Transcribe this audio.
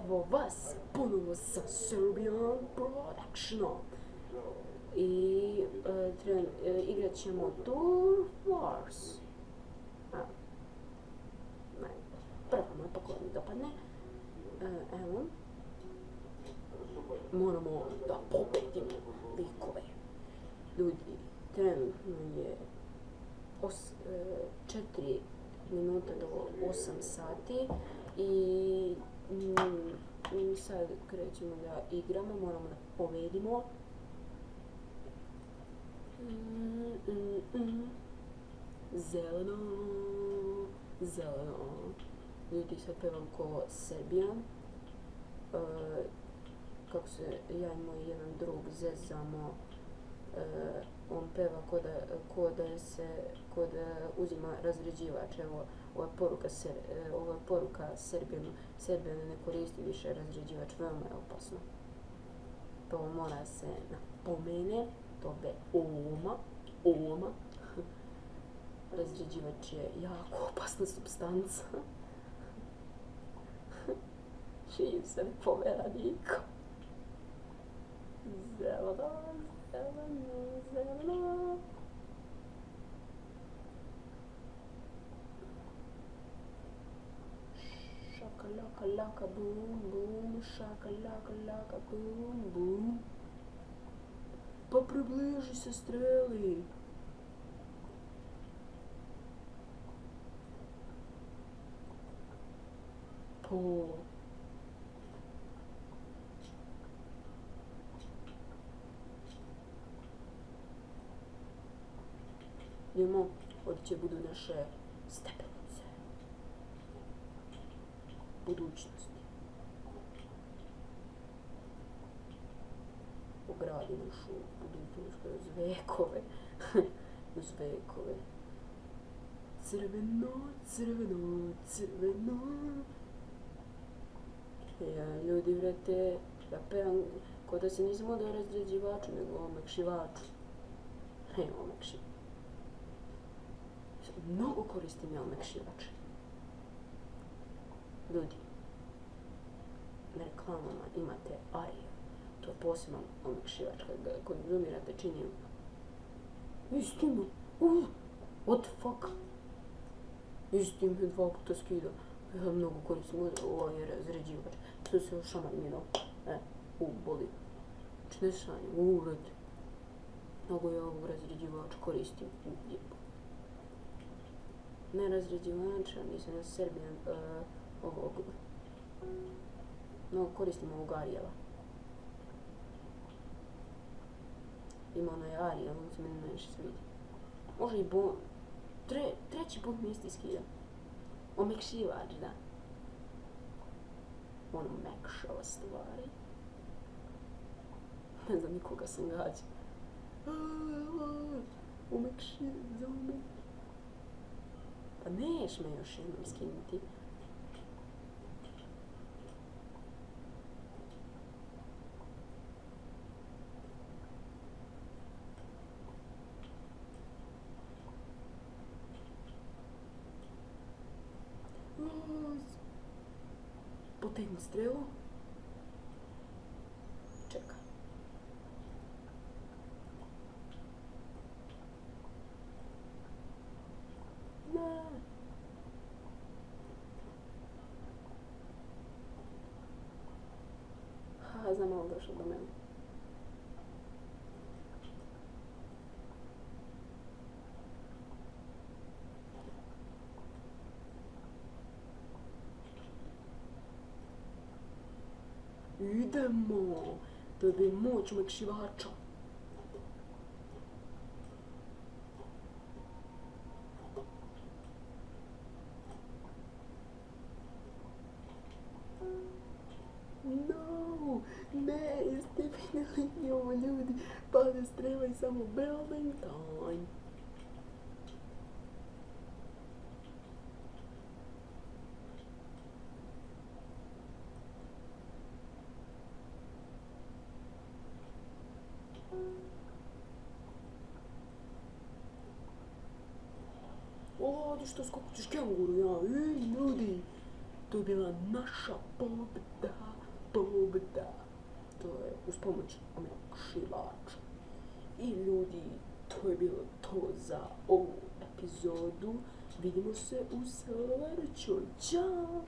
Evo vas ponovo sa Serbian Productionom. I igrat ćemo Tour Wars. Prva mapa koja mi dopadne. Evo. Moramo da pobedimo likove. Ljudi, trenutno je 4 minuta do 8 sati i sad krećemo da igramo, moramo da pobedimo. Zeleno, zeleno. Ljudi, sad pevam ko Serbijan. Kako se ja i moj jedan drug zezamo, on peva ko da uzima razređivač. Evo, ovo je poruka Srbijanu ne koristi više razređivač, veoma je opasno. To mora se napomene, to be oma. Razređivač je jako opasna supstanca. Čim se ne pomera niko. Zeleno, zeleno, zeleno. Šakalaka laka bum bum, šakalaka laka bum bum. Pa približi se streli. Po. Idemo, ovdje će budu naše stepenice budućnosti. Ugradi našu budućnost kroz vekove. Kroz vekove. Crveno, crveno, crveno. Ja, ljudi, vrete, ja pevam ko da se nisam odao razređivaču, nego omekšivaču. Ne, omekšivaču. Mnogo koristim ja omekšivač. Ljudi, na reklamama imate Ariel. To je poseban omekšivač. Kad konzumirate čini istinu. What the fuck? Istinu me 2 puta skida. Ja mnogo koristim ovaj razređivač. Što se šamar mi dao. Boli. Znači ne sanjam, ured. Mnogo ja ovog razređivača koristim. Ne razređivača, nisam na Serbijan ovog. Mnogo koristim ovog Ariela. Ima onaj Ariel, on se meni najviše svidi. Može i bon. Treći put mi isti skida. Omekšivač, da. On omekšava stvari. Ne znam nikoga sam gađa. Omekšivač. Pa neš me još jednom skinuti. Potegni strelu. Čekaj. Ne. Znam ovo došlo do mene. Idemo! To bi moć omekšivača. No! Ne, istifinili ovo ljudi. Pada strela i samo building time. O, što skočiš kenguru, ja, ljudi. To je bila naša pobjeda. To je uz pomoć omekšivača. I ljudi, to je bilo to za ovu epizodu. Vidimo se u sljedećoj. Ćao!